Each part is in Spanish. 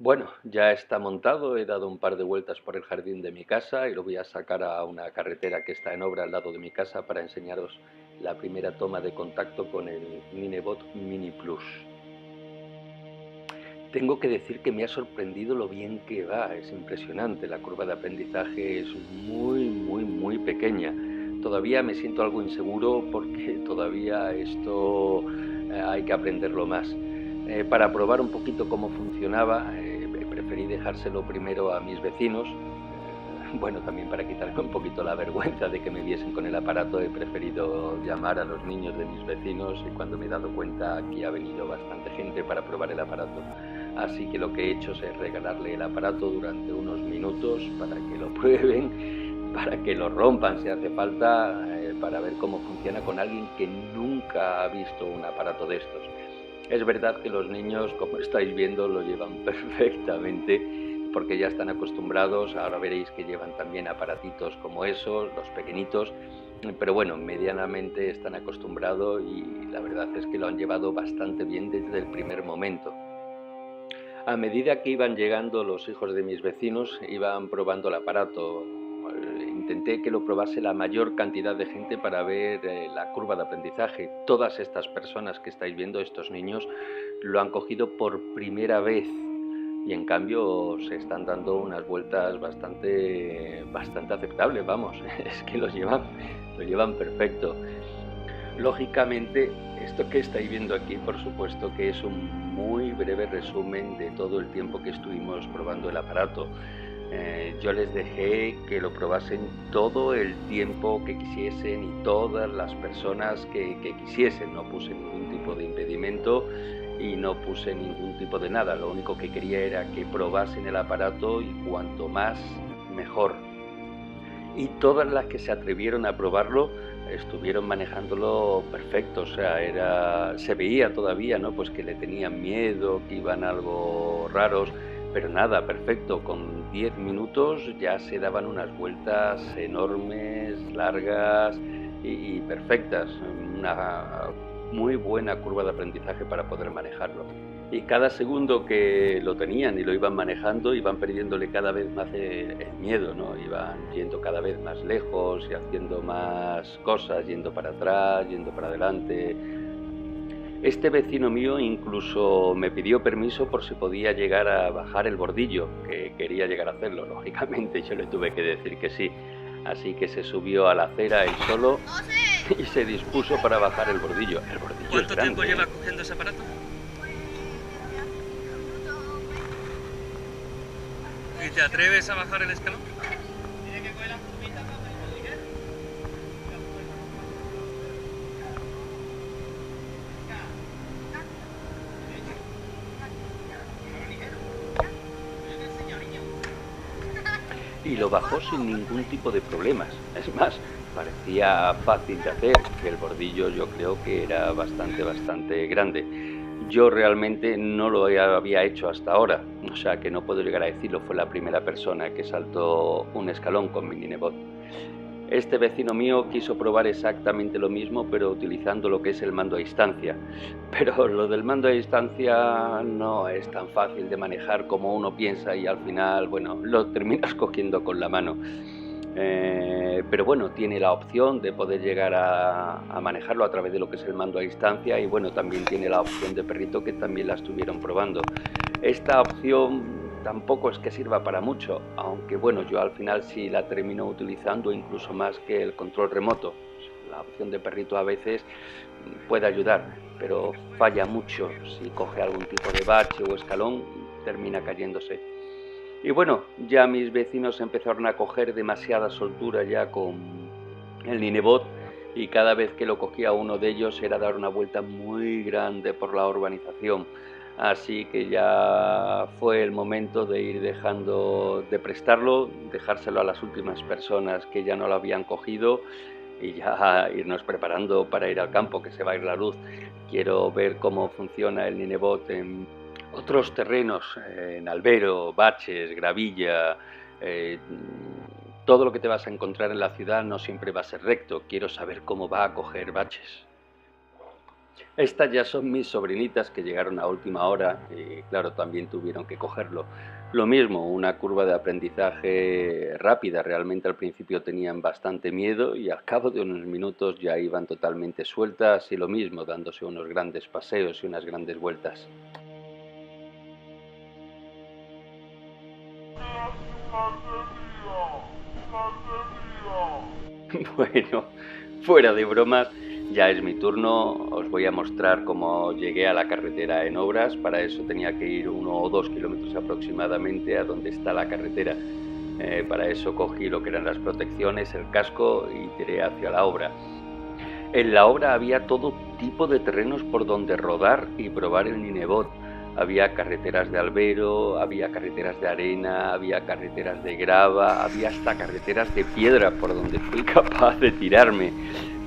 Bueno, ya está montado, he dado un par de vueltas por el jardín de mi casa y lo voy a sacar a una carretera que está en obra al lado de mi casa para enseñaros la primera toma de contacto con el Ninebot Mini Plus. Tengo que decir que me ha sorprendido lo bien que va, es impresionante, la curva de aprendizaje es muy pequeña. Todavía me siento algo inseguro porque todavía esto hay que aprenderlo más. Para probar un poquito cómo funcionaba, preferí dejárselo primero a mis vecinos. Bueno, también para quitarme un poquito la vergüenza de que me viesen con el aparato, he preferido llamar a los niños de mis vecinos y cuando me he dado cuenta aquí ha venido bastante gente para probar el aparato. Así que lo que he hecho es regalarle el aparato durante unos minutos para que lo prueben, para que lo rompan si hace falta, para ver cómo funciona con alguien que nunca ha visto un aparato de estos. Es verdad que los niños, como estáis viendo, lo llevan perfectamente porque ya están acostumbrados. Ahora veréis que llevan también aparatitos como esos, los pequeñitos, pero bueno, medianamente están acostumbrados y la verdad es que lo han llevado bastante bien desde el primer momento. A medida que iban llegando los hijos de mis vecinos, iban probando el aparato. Intenté que lo probase la mayor cantidad de gente para ver la curva de aprendizaje. Todas estas personas que estáis viendo, estos niños, lo han cogido por primera vez y en cambio se están dando unas vueltas bastante aceptables, vamos, es que lo llevan perfecto. Lógicamente, esto que estáis viendo aquí, por supuesto que es un muy breve resumen de todo el tiempo que estuvimos probando el aparato. Yo les dejé que lo probasen todo el tiempo que quisiesen y todas las personas que quisiesen. No puse ningún tipo de impedimento y no puse ningún tipo de nada. Lo único que quería era que probasen el aparato y cuanto más, mejor. Y todas las que se atrevieron a probarlo estuvieron manejándolo perfecto, o sea, se veía todavía, ¿no? Pues que le tenían miedo, que iban algo raros, pero nada, perfecto, con 10 minutos ya se daban unas vueltas enormes, largas y perfectas, una muy buena curva de aprendizaje para poder manejarlo. Y cada segundo que lo tenían y lo iban manejando, iban perdiéndole cada vez más el miedo, ¿no? Iban yendo cada vez más lejos y haciendo más cosas, yendo para atrás, yendo para adelante. Este vecino mío incluso me pidió permiso por si podía llegar a bajar el bordillo, que quería llegar a hacerlo. Lógicamente yo le tuve que decir que sí. Así que se subió a la acera él solo y se dispuso para bajar el bordillo. El bordillo es ¿Cuánto tiempo grande, lleva ¿eh? cogiendo ese aparato? ¿Y te atreves a bajar el escalón? Y lo bajó sin ningún tipo de problemas. Es más, parecía fácil de hacer, que el bordillo yo creo que era bastante grande. Yo realmente no lo había hecho hasta ahora, o sea que no puedo llegar a decirlo, fue la primera persona que saltó un escalón con mi Ninebot. Este vecino mío quiso probar exactamente lo mismo, pero utilizando lo que es el mando a distancia. Pero lo del mando a distancia no es tan fácil de manejar como uno piensa y al final, bueno, lo terminas cogiendo con la mano. Pero bueno, tiene la opción de poder llegar a manejarlo a través de lo que es el mando a distancia y bueno, también tiene la opción de perrito que también la estuvieron probando. Esta opción tampoco es que sirva para mucho, aunque bueno, yo al final sí la termino utilizando incluso más que el control remoto. La opción de perrito a veces puede ayudar, pero falla mucho. Si coge algún tipo de bache o escalón, termina cayéndose. Y bueno, ya mis vecinos empezaron a coger demasiada soltura ya con el Ninebot y cada vez que lo cogía uno de ellos era dar una vuelta muy grande por la urbanización. Así que ya fue el momento de ir dejando de prestarlo, dejárselo a las últimas personas que ya no lo habían cogido y ya irnos preparando para ir al campo, que se va a ir la luz. Quiero ver cómo funciona el Ninebot en otros terrenos, en albero, baches, gravilla, eh, todo lo que te vas a encontrar en la ciudad no siempre va a ser recto. Quiero saber cómo va a coger baches. Estas ya son mis sobrinitas que llegaron a última hora y claro, también tuvieron que cogerlo. Lo mismo, una curva de aprendizaje rápida. Realmente al principio tenían bastante miedo y al cabo de unos minutos ya iban totalmente sueltas y lo mismo, dándose unos grandes paseos y unas grandes vueltas. Bueno, fuera de bromas, ya es mi turno. Os voy a mostrar cómo llegué a la carretera en obras. Para eso tenía que ir 1 o 2 kilómetros aproximadamente a donde está la carretera. Para eso cogí lo que eran las protecciones, el casco y tiré hacia la obra. En la obra había todo tipo de terrenos por donde rodar y probar el Ninebot. Había carreteras de albero, había carreteras de arena, había carreteras de grava, había hasta carreteras de piedra por donde fui capaz de tirarme.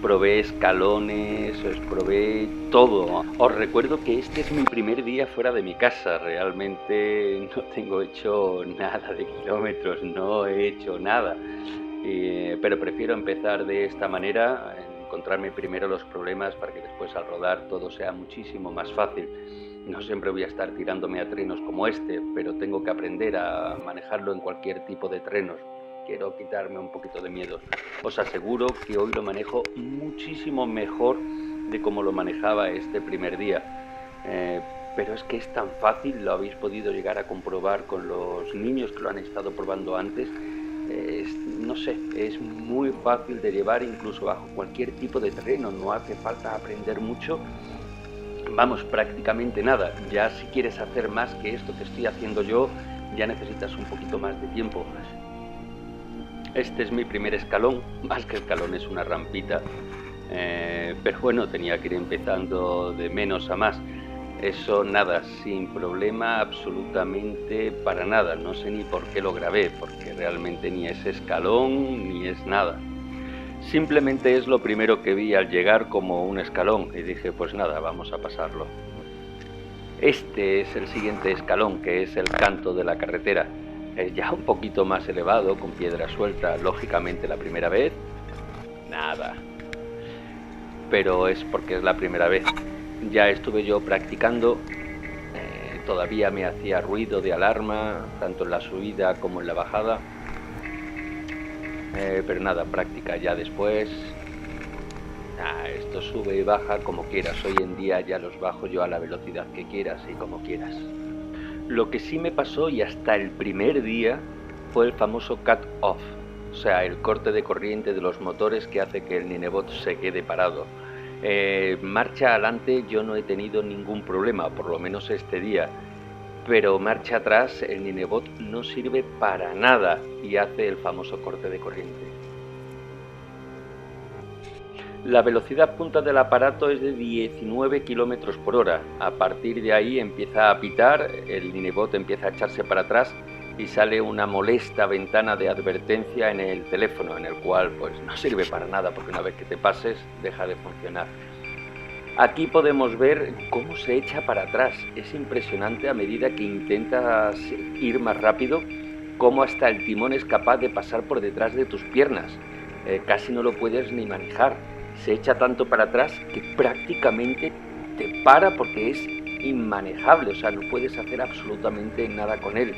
Probé escalones, probé todo. Os recuerdo que este es mi primer día fuera de mi casa. Realmente no tengo hecho nada de kilómetros, no he hecho nada. Pero prefiero empezar de esta manera, encontrarme primero los problemas para que después al rodar todo sea muchísimo más fácil. No siempre voy a estar tirándome a trenos como este, pero tengo que aprender a manejarlo en cualquier tipo de trenos. Quiero quitarme un poquito de miedo. Os aseguro que hoy lo manejo muchísimo mejor de como lo manejaba este primer día. Pero es que es tan fácil, lo habéis podido llegar a comprobar con los niños que lo han estado probando antes. No sé, es muy fácil de llevar incluso bajo cualquier tipo de terreno. No hace falta aprender mucho. Vamos, prácticamente nada. Ya si quieres hacer más que esto que estoy haciendo yo, ya necesitas un poquito más de tiempo. Este es mi primer escalón, más que escalón es una rampita, pero bueno, tenía que ir empezando de menos a más. Eso nada, sin problema absolutamente para nada. No sé ni por qué lo grabé, porque realmente ni es escalón ni es nada. Simplemente es lo primero que vi al llegar como un escalón y dije, pues nada, vamos a pasarlo. Este es el siguiente escalón, que es el canto de la carretera. Es ya un poquito más elevado, con piedra suelta, lógicamente la primera vez, nada. Pero es porque es la primera vez. Ya estuve yo practicando, todavía me hacía ruido de alarma, tanto en la subida como en la bajada. Pero nada, práctica ya después. Esto sube y baja como quieras. Hoy en día ya los bajo yo a la velocidad que quieras y como quieras. Lo que sí me pasó y hasta el primer día fue el famoso cut-off, o sea, el corte de corriente de los motores que hace que el Ninebot se quede parado. Marcha adelante yo no he tenido ningún problema, por lo menos este día. Pero marcha atrás el Ninebot no sirve para nada y hace el famoso corte de corriente. La velocidad punta del aparato es de 19 km por hora. A partir de ahí empieza a pitar, el Ninebot empieza a echarse para atrás y sale una molesta ventana de advertencia en el teléfono, en el cual pues no sirve para nada porque una vez que te pases deja de funcionar. Aquí podemos ver cómo se echa para atrás. Es impresionante a medida que intentas ir más rápido, cómo hasta el timón es capaz de pasar por detrás de tus piernas. Casi no lo puedes ni manejar. Se echa tanto para atrás que prácticamente te para porque es inmanejable. O sea, no puedes hacer absolutamente nada con él.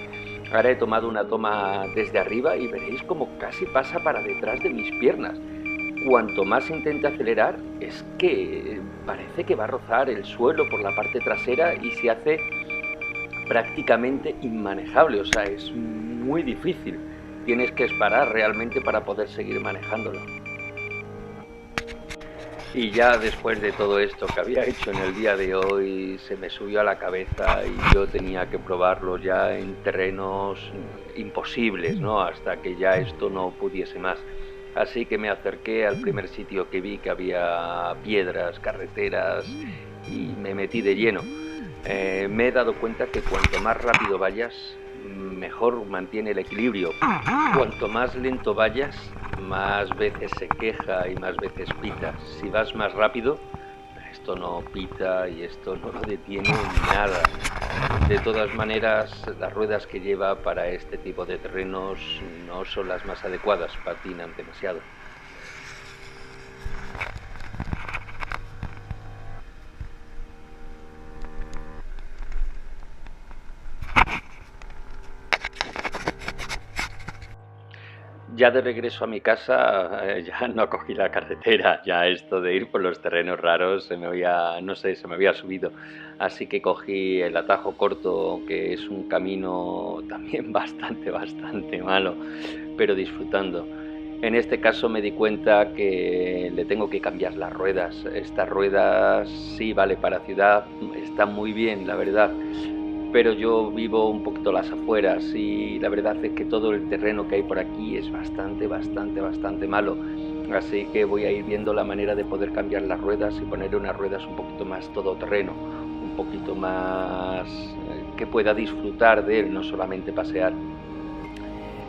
Ahora he tomado una toma desde arriba y veréis cómo casi pasa para detrás de mis piernas. Cuanto más intenta acelerar, es que parece que va a rozar el suelo por la parte trasera y se hace prácticamente inmanejable. O sea, es muy difícil. Tienes que parar realmente para poder seguir manejándolo. Y ya después de todo esto que había hecho en el día de hoy, se me subió a la cabeza y yo tenía que probarlo ya en terrenos imposibles, ¿no? Hasta que ya esto no pudiese más. Así que me acerqué al primer sitio que vi que había piedras, carreteras y me metí de lleno. Me he dado cuenta que cuanto más rápido vayas, mejor mantiene el equilibrio. Cuanto más lento vayas, más veces se queja y más veces pita. Si vas más rápido, esto no pita y esto no lo detiene nada. De todas maneras, las ruedas que lleva para este tipo de terrenos no son las más adecuadas, patinan demasiado. Ya de regreso a mi casa, ya no cogí la carretera, ya esto de ir por los terrenos raros se me había, no sé, se me había subido. Así que cogí el atajo corto, que es un camino también bastante malo, pero disfrutando. En este caso me di cuenta que le tengo que cambiar las ruedas. Estas ruedas sí vale para ciudad, están muy bien, la verdad, pero yo vivo un poquito las afueras y la verdad es que todo el terreno que hay por aquí es bastante malo. Así que voy a ir viendo la manera de poder cambiar las ruedas y poner unas ruedas un poquito más todoterreno, un poquito más que pueda disfrutar de él, no solamente pasear.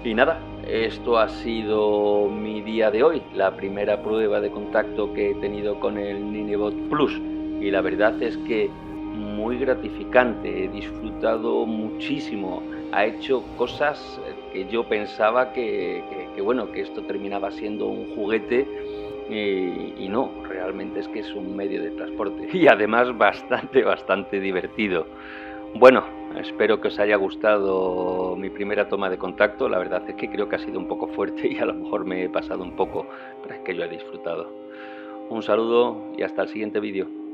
Y nada, esto ha sido mi día de hoy, la primera prueba de contacto que he tenido con el Ninebot Plus. Y la verdad es que muy gratificante, he disfrutado muchísimo, ha hecho cosas que yo pensaba bueno, que esto terminaba siendo un juguete y no, realmente es que es un medio de transporte y además bastante divertido. Bueno, espero que os haya gustado mi primera toma de contacto, la verdad es que creo que ha sido un poco fuerte y a lo mejor me he pasado un poco, pero es que yo he disfrutado. Un saludo y hasta el siguiente vídeo.